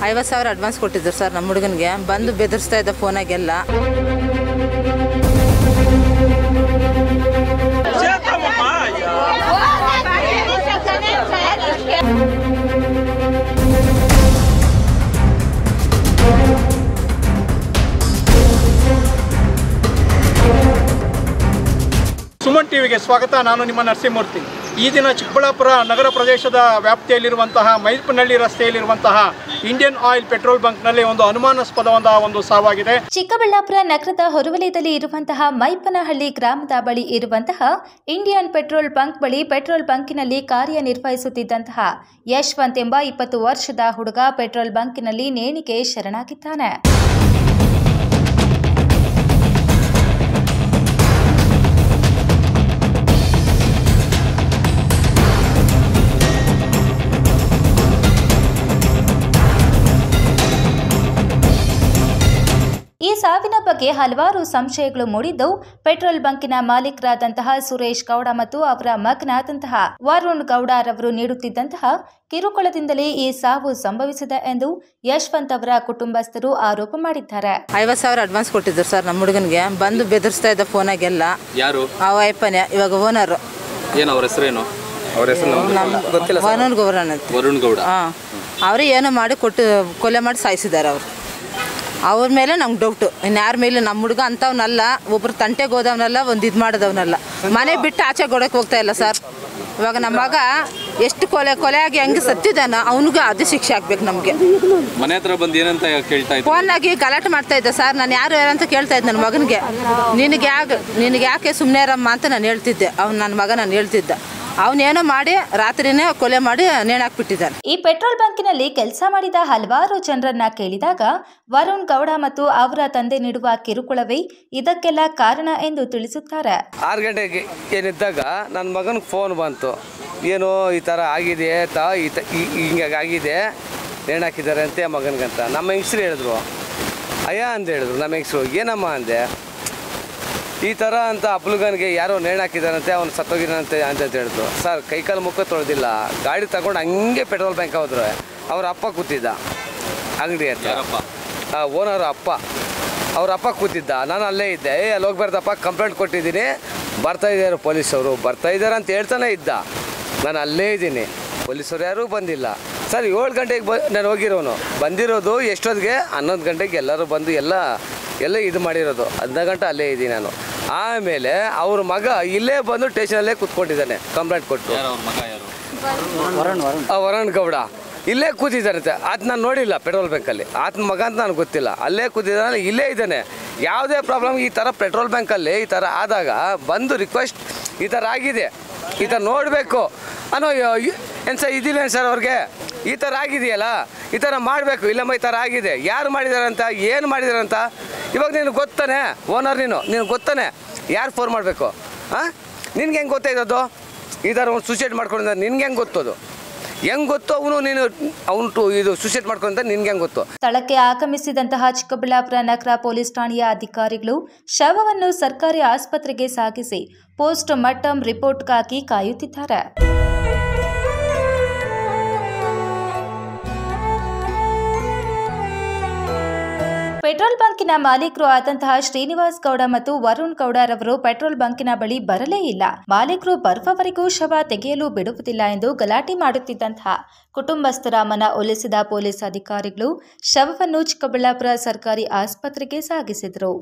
50,000 advance ಕೊಟ್ಟಿದ್ರು sir ನಮ್ಮ ಹುಡುಗನಿಗೆ. ಬಂದು ಬೆದರಿಸ್ತಾ ಇದ್ದ ಫೋನಾಗೆಲ್ಲ. ಸುಮನ್ ಟಿವಿಗೆ ಸ್ವಾಗತ. ನಾನು ನಿಮ್ಮ ನರಸಿಂಹಮೂರ್ತಿ. ಈ ದಿನ ಚಿಕ್ಕಬಳ್ಳಾಪುರ ನಗರ ಪ್ರದೇಶದ ವ್ಯಾಪ್ತಿಯಲ್ಲಿರುವಂತಹ ಮೈಲ್ಪನಹಳ್ಳಿ ರಸ್ತೆಯಲ್ಲಿರುವಂತಹ ಇಂಡಿಯನ್ ಆಯಿಲ್ ಪೆಟ್ರೋಲ್ ಬಂಕ್ನಲ್ಲಿ ಒಂದು ಅನುಮಾನಾಸ್ಪದವಾದ ಒಂದು ಸಾವಾಗಿದೆ. ಚಿಕ್ಕಬಳ್ಳಾಪುರ ನಗರದ ಹೊರವಲಯದಲ್ಲಿ ಇರುವಂತಹ ಮೈಲ್ಪನಹಳ್ಳಿ ಗ್ರಾಮದ ಬಳಿ ಇರುವಂತಹ ಇಂಡಿಯನ್ ಪೆಟ್ರೋಲ್ ಬಂಕ್ ಬಳಿ ಪೆಟ್ರೋಲ್ ಬಂಕಿನಲ್ಲಿ ಕಾರ್ಯನಿರ್ವಹಿಸುತ್ತಿದ್ದಂತಹ ಯಶವಂತ್ ಎಂಬ 20 ವರ್ಷದ ಹುಡುಗ ಪೆಟ್ರೋಲ್ ಬಂಕಿನಲ್ಲಿ ನೇಣಿಗೆ ಶರಣಾಗಿದ್ದಾನೆ. ಈ ಸಾವಿನ ಬಗ್ಗೆ ಹಲವಾರು ಸಂಶಯಗಳು ಮೂಡಿದ್ದು, ಪೆಟ್ರೋಲ್ ಬಂಕಿನ ಮಾಲೀಕರಾದಂತಹ ಸುರೇಶ್ ಗೌಡ ಮತ್ತು ಅವರ ಮಗನಾದಂತಹ ವರುಣ್ ಗೌಡರವರು ನೀಡುತ್ತಿದ್ದಂತಹ ಕಿರುಕುಳದಿಂದಲೇ ಈ ಸಾವು ಸಂಭವಿಸಿದೆ ಎಂದು ಯಶವಂತ್ ಅವರ ಕುಟುಂಬಸ್ಥರು ಆರೋಪ ಮಾಡಿದ್ದಾರೆ. 50,000 ಅಡ್ವಾನ್ಸ್ ಕೊಟ್ಟಿದ್ರು ಸರ್ ನಮ್ಮ ಹುಡುಗನಿಗೆ. ಬಂದು ಬೆದರಿಸ್ತಾ ಇದ್ದ ಫೋನಾಗೆಲ್ಲ. ಯಾರು? ಅಯ್ಯಪ್ಪನೇ, ಇವಾಗ ಓನರ್. ಏನು ಅವ್ರ ಹೆಸರೇನು? ಅವ್ರ ಹೆಸರು ವರುಣ್ ಗೌಡ. ಅವರೇ ಏನೋ ಮಾಡಿ ಕೊಲೆ ಮಾಡಿ ಸಾಯಿಸಿದ್ದಾರೆ ಅವರು. ಅವ್ರ ಮೇಲೆ ನಮ್ಗೆ ಡೌಟು. ಇನ್ಯಾರ ಮೇಲೆ ನಮ್ಮ ಹುಡುಗ ಅಂಥವ್ನಲ್ಲ, ಒಬ್ರು ತಂಟೆಗೆ ಹೋದವನಲ್ಲ, ಒಂದು ಇದು ಮಾಡಿದವನಲ್ಲ. ಮನೆ ಬಿಟ್ಟು ಆಚೆ ಗೊಡಕ್ಕೆ ಹೋಗ್ತಾ ಇಲ್ಲ ಸರ್. ಇವಾಗ ನಮ್ಮ ಮಗ ಎಷ್ಟು ಕೊಲೆಯಾಗಿ ಹೆಂಗೆ ಸತ್ತಿದ್ದಾನೋ ಅವನಿಗೂ ಅದು ಶಿಕ್ಷೆ ಆಗ್ಬೇಕು ನಮಗೆ. ಮನೆ ಹತ್ರ ಬಂದು ಏನಂತ ಕೇಳ್ತಾ ಇದ್ದೆ? ಫೋನಾಗಿ ಗಲಾಟೆ ಮಾಡ್ತಾ ಇದ್ದೆ ಸರ್. ನಾನು ಯಾರು ಅಂತ ಕೇಳ್ತಾ ಇದ್ದೆ ನನ್ನ ಮಗನಿಗೆ. ನಿನಗೆ ಯಾಕೆ ಸುಮ್ಮನೆ ಇರಮ್ಮ ಅಂತ ನಾನು ಹೇಳ್ತಿದ್ದೆ. ನನ್ನ ಮಗ ನಾನು ಹೇಳ್ತಿದ್ದೆ. ಅವನೇನೋ ಮಾಡಿ ರಾತ್ರಿನೇ ಕೊಲೆ ಮಾಡಿ ನೇಣಾಕ್ಬಿಟ್ಟಿದ್ದಾನೆ. ಈ ಪೆಟ್ರೋಲ್ ಬಂಕಿನಲ್ಲಿ ಕೆಲಸ ಮಾಡಿದ ಹಲವಾರು ಜನರನ್ನ ಕೇಳಿದಾಗ ವರುಣ್ ಗೌಡ ಮತ್ತು ಅವರ ತಂದೆ ನೀಡುವ ಕಿರುಕುಳವೇ ಇದಕ್ಕೆಲ್ಲ ಕಾರಣ ಎಂದು ತಿಳಿಸುತ್ತಾರೆ. 6 ಗಂಟೆಗೆ ಏನಿದ್ದಾಗ ನನ್ನ ಮಗನಿಗೆ ಫೋನ್ ಬಂತು. ಏನು ಈ ಥರ ಆಗಿದೆ ಹಿಂಗಾಗಿದೆ, ನೇಣಾಕಿದ್ದಾರೆ ಅಂತೆ ಮಗನಿಗಂತ. ನಮ್ಮ ಹೆಂಗಸ್ರು ಹೇಳಿದ್ರು, ಅಯ್ಯ ಅಂತ ಹೇಳಿದ್ರು. ನಮ್ಮ ಹೆಂಗಸ್ರು ಏನಮ್ಮ ಅಂದೆ. ಈ ಥರ ಅಂತ ಅಪ್ಲುಗನ್ಗೆ ಯಾರೋ ನೇಣಾಕಿದಾರಂತೆ, ಅವ್ನು ಸತ್ತೋಗಿರಂತೆ ಅಂತ ಹೇಳಿದ್ರು. ಸರ್, ಕೈಕಾಲು ಮುಖ ತೊಳೆದಿಲ್ಲ, ಗಾಡಿ ತಗೊಂಡು ಹಂಗೆ ಪೆಟ್ರೋಲ್ ಬ್ಯಾಂಕ್ ಹೋದ್ರೆ ಅವ್ರ ಅಪ್ಪ ಕೂತಿದ್ದ ಅಂಗಡಿ ಹತ್ರ. ಓನರ್ ಅಪ್ಪ, ಅವ್ರ ಅಪ್ಪ ಕೂತಿದ್ದ. ನಾನು ಅಲ್ಲೇ ಇದ್ದೆ. ಅಲ್ಲಿ ಹೋಗ್ಬಾರ್ದಪ್ಪ, ಕಂಪ್ಲೇಂಟ್ ಕೊಟ್ಟಿದ್ದೀನಿ, ಬರ್ತಾಯಿದ್ದಾರೆ ಪೊಲೀಸವರು, ಬರ್ತಾಯಿದ್ದಾರೆ ಅಂತ ಹೇಳ್ತಾನೆ ಇದ್ದ. ನಾನು ಅಲ್ಲೇ ಇದ್ದೀನಿ. ಪೊಲೀಸರು ಯಾರೂ ಬಂದಿಲ್ಲ ಸರ್. 7 ಗಂಟೆಗೆ ನಾನು ಹೋಗಿರೋನು. ಬಂದಿರೋದು ಎಷ್ಟೊತ್ತಿಗೆ? 11 ಗಂಟೆಗೆ ಎಲ್ಲರೂ ಬಂದು ಎಲ್ಲ ಇದು ಮಾಡಿರೋದು. 15 ಗಂಟೆ ಅಲ್ಲೇ ಇದ್ದೀನಿ ನಾನು. ಆಮೇಲೆ ಅವ್ರ ಮಗ ಇಲ್ಲೇ ಬಂದು ಸ್ಟೇಷನಲ್ಲೇ ಕೂತ್ಕೊಂಡಿದ್ದಾನೆ ಕಂಪ್ಲೇಂಟ್ ಕೊಟ್ಟು. ವರುಣ್ ಗೌಡ ಇಲ್ಲೇ ಕೂತಿದ್ದಾರಂತೆ. ಆತ ನಾನು ನೋಡಿಲ್ಲ ಪೆಟ್ರೋಲ್ ಬ್ಯಾಂಕಲ್ಲಿ. ಆತನ ಮಗ ಅಂತ ನನಗೆ ಗೊತ್ತಿಲ್ಲ. ಅಲ್ಲೇ ಕೂತಿದ್ದಾನೆ, ಇಲ್ಲೇ ಇದ್ದಾನೆ. ಯಾವುದೇ ಪ್ರಾಬ್ಲಮ್ ಈ ಥರ ಪೆಟ್ರೋಲ್ ಬ್ಯಾಂಕಲ್ಲಿ ಈ ಥರ ಆದಾಗ ಬಂದು ರಿಕ್ವೆಸ್ಟ್, ಈ ಥರ ಆಗಿದೆ, ಈ ಥರ ನೋಡಬೇಕು ಅನ್ನೋ ಏನು ಸರ್ ಇದಿಲ್ಲ ಸರ್ ಅವ್ರಿಗೆ. ಈ ಥರ ಆಗಿದೆಯಲ್ಲ, ಈ ಥರ ಮಾಡಬೇಕು. ಇಲ್ಲಮ್ಮ ಈ ಥರ ಆಗಿದೆ, ಯಾರು ಮಾಡಿದಾರಂತ, ಏನು ಮಾಡಿದಾರಂತ ಇವಾಗ ನಿನಗೆ ಗೊತ್ತಾನೆ. ಓನರ್ ನಿನಗೆ ಗೊತ್ತಾನೆ ಯಾರು ಫೋನ್ ಮಾಡಬೇಕು. ನಿನ್ಗೆ ಹೆಂಗೆ ಗೊತ್ತಾಯ್ತದ್ದು? ಈ ಥರ ಅವ್ನು ಸೂಸೈಡ್ ಮಾಡ್ಕೊಂಡಿದ್ದ ನಿನ್ಗೆ ಹೆಂಗೆ ಗೊತ್ತದು? ಹೆಂಗೆ ಗೊತ್ತು ಅವನು ಇದು ಸೂಸೈಡ್ ಮಾಡ್ಕೊಂಡ ನಿನ್ಗೆ ಹೆಂಗೆ ಗೊತ್ತು? ಸ್ಥಳಕ್ಕೆ ಆಗಮಿಸಿದಂತಹ ಚಿಕ್ಕಬಳ್ಳಾಪುರ ನಗರ ಪೊಲೀಸ್ ಠಾಣೆಯ ಅಧಿಕಾರಿಗಳು ಶವವನ್ನು ಸರ್ಕಾರಿ ಆಸ್ಪತ್ರೆಗೆ ಸಾಗಿಸಿ ಪೋಸ್ಟ್ ಮಾರ್ಟಂ ರಿಪೋರ್ಟ್ಗಾಗಿ ಕಾಯುತ್ತಿದ್ದಾರೆ. ಪೆಟ್ರೋಲ್ ಬಂಕಿನ ಮಾಲೀಕರು ಆದಂತಹ ಶ್ರೀನಿವಾಸ್ ಗೌಡ ಮತ್ತು ವರುಣ್ ಗೌಡರವರು ಪೆಟ್ರೋಲ್ ಬಂಕಿನ ಬಳಿ ಬರಲೇ ಇಲ್ಲ. ಮಾಲೀಕರು ಬರುವವರೆಗೂ ಶವ ತೆಗೆಯಲು ಬಿಡುವುದಿಲ್ಲ ಎಂದು ಗಲಾಟೆ ಮಾಡುತ್ತಿದ್ದಂತಹ ಕುಟುಂಬಸ್ಥರ ಮನ ಒಲಿಸಿದ ಪೊಲೀಸ್ ಅಧಿಕಾರಿಗಳು ಶವವನ್ನು ಚಿಕ್ಕಬಳ್ಳಾಪುರ ಸರ್ಕಾರಿ ಆಸ್ಪತ್ರೆಗೆ ಸಾಗಿಸಿದರು.